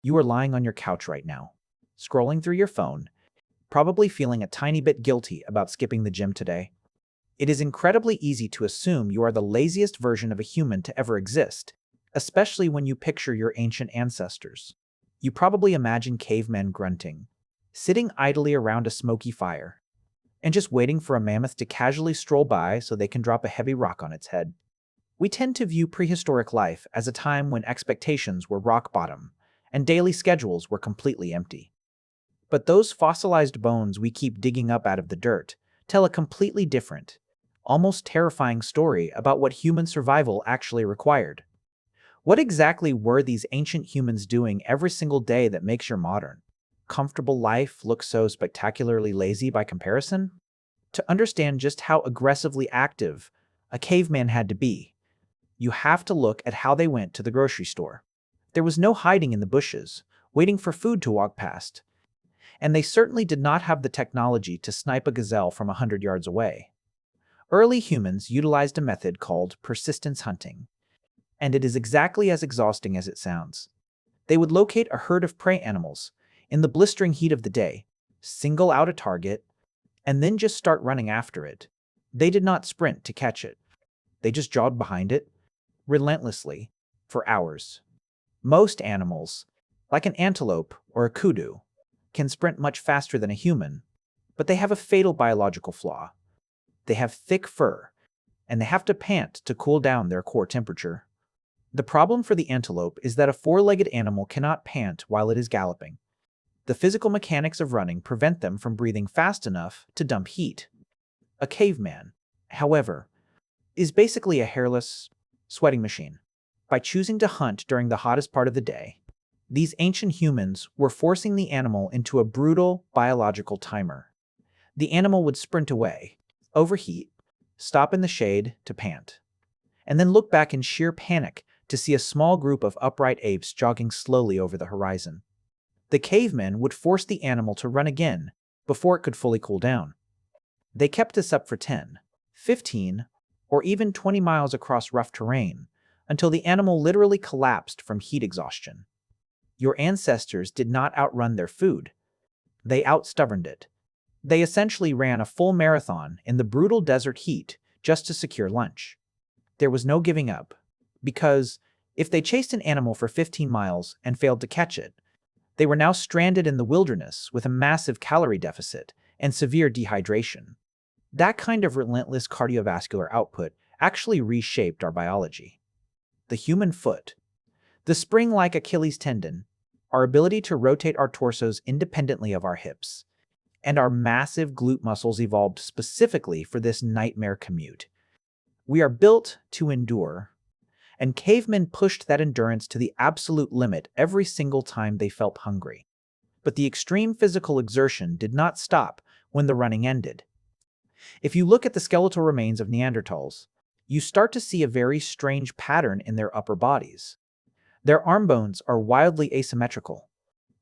You are lying on your couch right now, scrolling through your phone, probably feeling a tiny bit guilty about skipping the gym today. It is incredibly easy to assume you are the laziest version of a human to ever exist, especially when you picture your ancient ancestors. You probably imagine cavemen grunting, sitting idly around a smoky fire, and just waiting for a mammoth to casually stroll by so they can drop a heavy rock on its head. We tend to view prehistoric life as a time when expectations were rock bottom and daily schedules were completely empty. But those fossilized bones we keep digging up out of the dirt tell a completely different, almost terrifying story about what human survival actually required. What exactly were these ancient humans doing every single day that makes your modern, comfortable life look so spectacularly lazy by comparison? To understand just how aggressively active a caveman had to be, you have to look at how they went to the grocery store. There was no hiding in the bushes, waiting for food to walk past, and they certainly did not have the technology to snipe a gazelle from 100 yards away. Early humans utilized a method called persistence hunting, and it is exactly as exhausting as it sounds. They would locate a herd of prey animals in the blistering heat of the day, single out a target, and then just start running after it. They did not sprint to catch it. They just jogged behind it, relentlessly, for hours. Most animals, like an antelope or a kudu, can sprint much faster than a human, but they have a fatal biological flaw. They have thick fur, and they have to pant to cool down their core temperature. The problem for the antelope is that a four-legged animal cannot pant while it is galloping. The physical mechanics of running prevent them from breathing fast enough to dump heat. A caveman, however, is basically a hairless, sweating machine. By choosing to hunt during the hottest part of the day, these ancient humans were forcing the animal into a brutal biological timer. The animal would sprint away, overheat, stop in the shade to pant, and then look back in sheer panic to see a small group of upright apes jogging slowly over the horizon. The cavemen would force the animal to run again before it could fully cool down. They kept this up for 10, 15, or even 20 miles across rough terrain until the animal literally collapsed from heat exhaustion. Your ancestors did not outrun their food. They outstubborned it. They essentially ran a full marathon in the brutal desert heat just to secure lunch. There was no giving up, because if they chased an animal for 15 miles and failed to catch it, they were now stranded in the wilderness with a massive calorie deficit and severe dehydration. That kind of relentless cardiovascular output actually reshaped our biology. The human foot, the spring-like Achilles tendon, our ability to rotate our torsos independently of our hips, and our massive glute muscles evolved specifically for this nightmare commute. We are built to endure, and cavemen pushed that endurance to the absolute limit every single time they felt hungry. But the extreme physical exertion did not stop when the running ended. If you look at the skeletal remains of Neanderthals, you start to see a very strange pattern in their upper bodies. Their arm bones are wildly asymmetrical.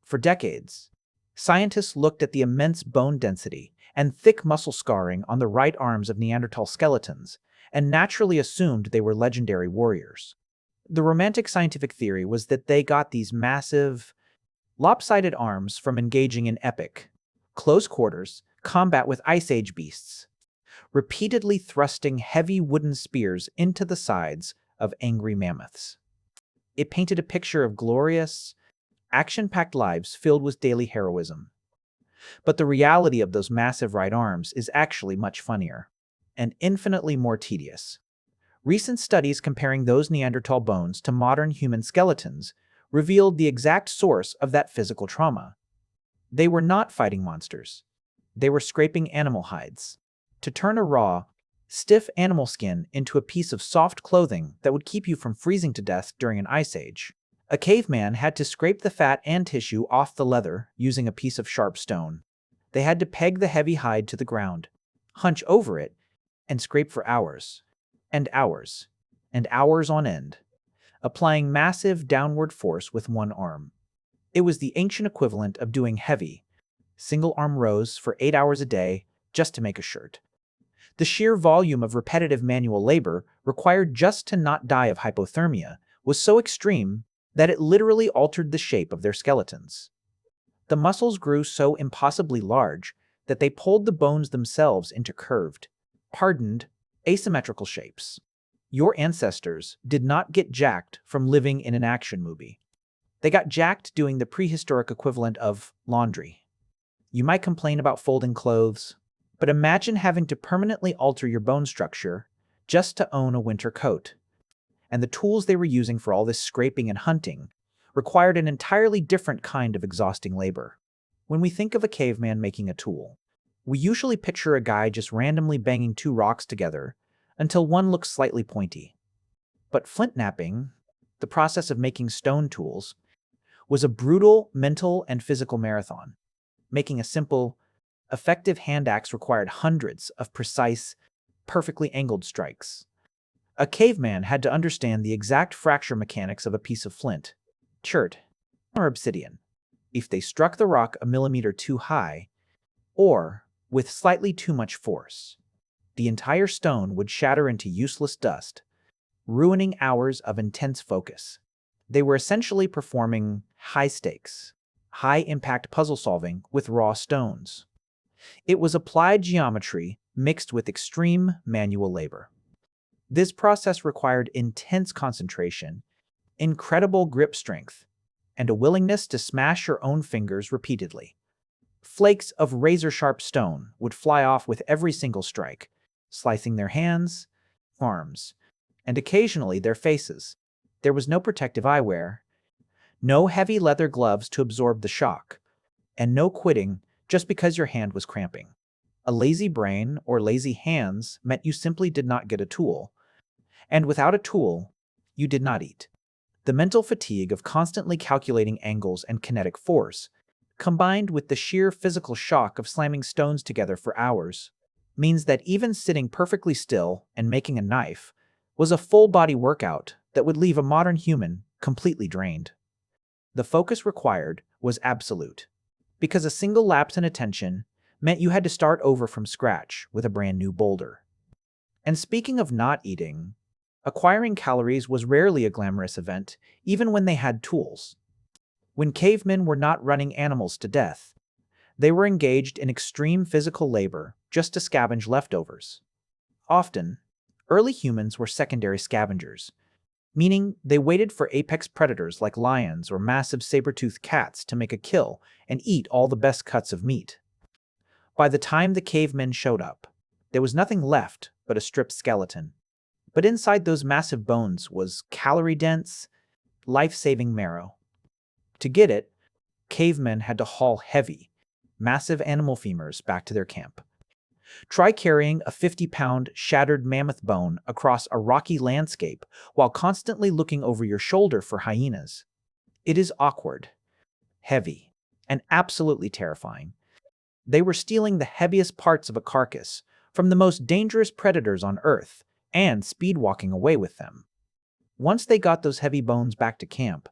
For decades, scientists looked at the immense bone density and thick muscle scarring on the right arms of Neanderthal skeletons and naturally assumed they were legendary warriors. The romantic scientific theory was that they got these massive, lopsided arms from engaging in epic, close quarters combat with Ice Age beasts, repeatedly thrusting heavy wooden spears into the sides of angry mammoths. It painted a picture of glorious, action-packed lives filled with daily heroism. But the reality of those massive right arms is actually much funnier and infinitely more tedious. Recent studies comparing those Neanderthal bones to modern human skeletons revealed the exact source of that physical trauma. They were not fighting monsters. They were scraping animal hides to turn a raw, stiff animal skin into a piece of soft clothing that would keep you from freezing to death during an ice age. A caveman had to scrape the fat and tissue off the leather using a piece of sharp stone. They had to peg the heavy hide to the ground, hunch over it, and scrape for hours, and hours, and hours on end, applying massive downward force with one arm. It was the ancient equivalent of doing heavy, single-arm rows for 8 hours a day just to make a shirt. The sheer volume of repetitive manual labor required just to not die of hypothermia was so extreme that it literally altered the shape of their skeletons. The muscles grew so impossibly large that they pulled the bones themselves into curved, hardened, asymmetrical shapes. Your ancestors did not get jacked from living in an action movie. They got jacked doing the prehistoric equivalent of laundry. You might complain about folding clothes, but imagine having to permanently alter your bone structure just to own a winter coat. And the tools they were using for all this scraping and hunting required an entirely different kind of exhausting labor. When we think of a caveman making a tool, we usually picture a guy just randomly banging two rocks together until one looks slightly pointy. But flint knapping, the process of making stone tools, was a brutal mental and physical marathon. Making a simple, effective hand axe required hundreds of precise, perfectly angled strikes. A caveman had to understand the exact fracture mechanics of a piece of flint, chert, or obsidian. If they struck the rock a millimeter too high, or with slightly too much force, the entire stone would shatter into useless dust, ruining hours of intense focus. They were essentially performing high-stakes, high-impact puzzle solving with raw stones. It was applied geometry mixed with extreme manual labor. This process required intense concentration, incredible grip strength, and a willingness to smash your own fingers repeatedly. Flakes of razor-sharp stone would fly off with every single strike, slicing their hands, arms, and occasionally their faces. There was no protective eyewear, no heavy leather gloves to absorb the shock, and no quitting just because your hand was cramping. A lazy brain or lazy hands meant you simply did not get a tool, and without a tool, you did not eat. The mental fatigue of constantly calculating angles and kinetic force, combined with the sheer physical shock of slamming stones together for hours, means that even sitting perfectly still and making a knife was a full-body workout that would leave a modern human completely drained. The focus required was absolute, because a single lapse in attention meant you had to start over from scratch with a brand new boulder. And speaking of not eating, acquiring calories was rarely a glamorous event, even when they had tools. When cavemen were not running animals to death, they were engaged in extreme physical labor just to scavenge leftovers. Often, early humans were secondary scavengers, meaning they waited for apex predators like lions or massive saber-toothed cats to make a kill and eat all the best cuts of meat. By the time the cavemen showed up, there was nothing left but a stripped skeleton. But inside those massive bones was calorie-dense, life-saving marrow. To get it, cavemen had to haul heavy, massive animal femurs back to their camp. Try carrying a 50-pound shattered mammoth bone across a rocky landscape while constantly looking over your shoulder for hyenas. It is awkward, heavy, and absolutely terrifying. They were stealing the heaviest parts of a carcass from the most dangerous predators on Earth and speed-walking away with them. Once they got those heavy bones back to camp,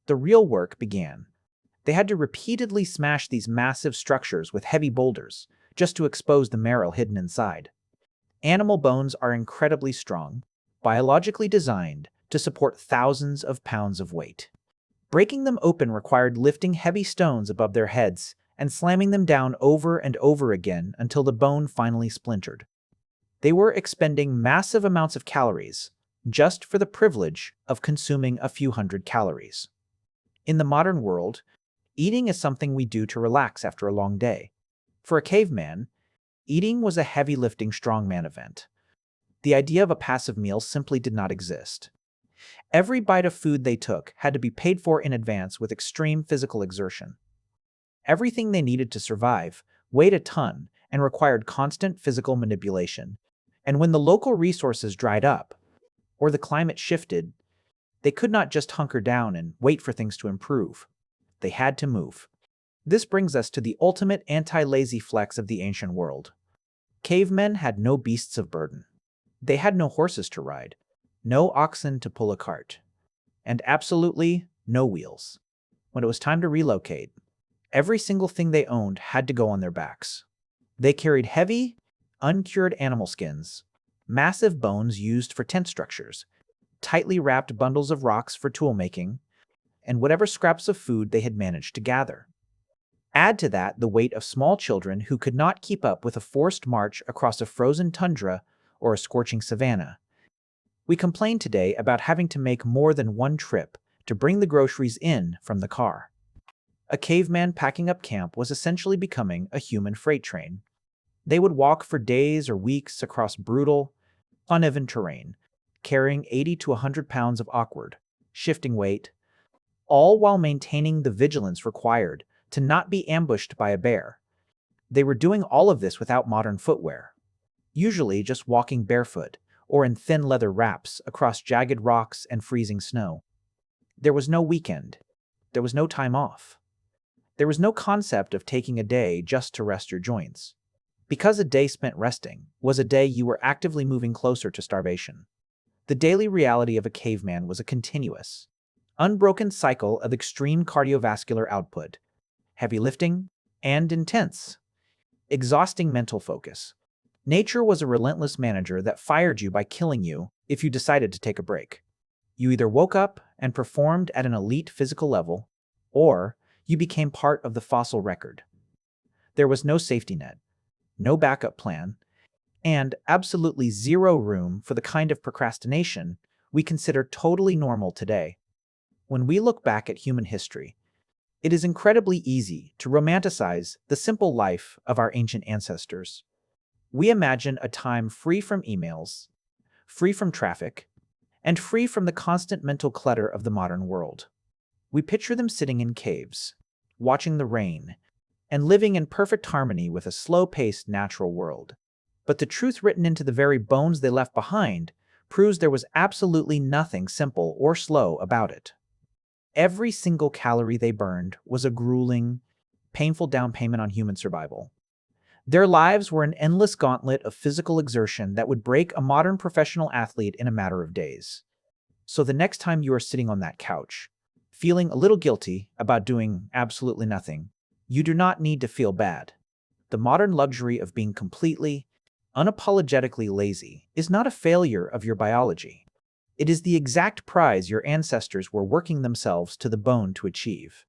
the real work began. They had to repeatedly smash these massive structures with heavy boulders just to expose the marrow hidden inside. Animal bones are incredibly strong, biologically designed to support thousands of pounds of weight. Breaking them open required lifting heavy stones above their heads and slamming them down over and over again until the bone finally splintered. They were expending massive amounts of calories just for the privilege of consuming a few hundred calories. In the modern world, eating is something we do to relax after a long day. For a caveman, eating was a heavy-lifting strongman event. The idea of a passive meal simply did not exist. Every bite of food they took had to be paid for in advance with extreme physical exertion. Everything they needed to survive weighed a ton and required constant physical manipulation. And when the local resources dried up, or the climate shifted, they could not just hunker down and wait for things to improve. They had to move. This brings us to the ultimate anti-lazy flex of the ancient world. Cavemen had no beasts of burden. They had no horses to ride, no oxen to pull a cart, and absolutely no wheels. When it was time to relocate, every single thing they owned had to go on their backs. They carried heavy, uncured animal skins, massive bones used for tent structures, tightly wrapped bundles of rocks for tool making, and whatever scraps of food they had managed to gather. Add to that the weight of small children who could not keep up with a forced march across a frozen tundra or a scorching savanna. We complain today about having to make more than one trip to bring the groceries in from the car. A caveman packing up camp was essentially becoming a human freight train. They would walk for days or weeks across brutal, uneven terrain, carrying 80 to 100 pounds of awkward, shifting weight, all while maintaining the vigilance required to not be ambushed by a bear. They were doing all of this without modern footwear, usually just walking barefoot or in thin leather wraps across jagged rocks and freezing snow. There was no weekend. There was no time off. There was no concept of taking a day just to rest your joints, because a day spent resting was a day you were actively moving closer to starvation. The daily reality of a caveman was a continuous, unbroken cycle of extreme cardiovascular output, heavy lifting, and intense, exhausting mental focus. Nature was a relentless manager that fired you by killing you if you decided to take a break. You either woke up and performed at an elite physical level, or you became part of the fossil record. There was no safety net, no backup plan, and absolutely zero room for the kind of procrastination we consider totally normal today. When we look back at human history, it is incredibly easy to romanticize the simple life of our ancient ancestors. We imagine a time free from emails, free from traffic, and free from the constant mental clutter of the modern world. We picture them sitting in caves, watching the rain, and living in perfect harmony with a slow-paced natural world. But the truth written into the very bones they left behind proves there was absolutely nothing simple or slow about it. Every single calorie they burned was a grueling, painful down payment on human survival. Their lives were an endless gauntlet of physical exertion that would break a modern professional athlete in a matter of days. So the next time you are sitting on that couch, feeling a little guilty about doing absolutely nothing, you do not need to feel bad. The modern luxury of being completely, unapologetically lazy is not a failure of your biology. It is the exact prize your ancestors were working themselves to the bone to achieve.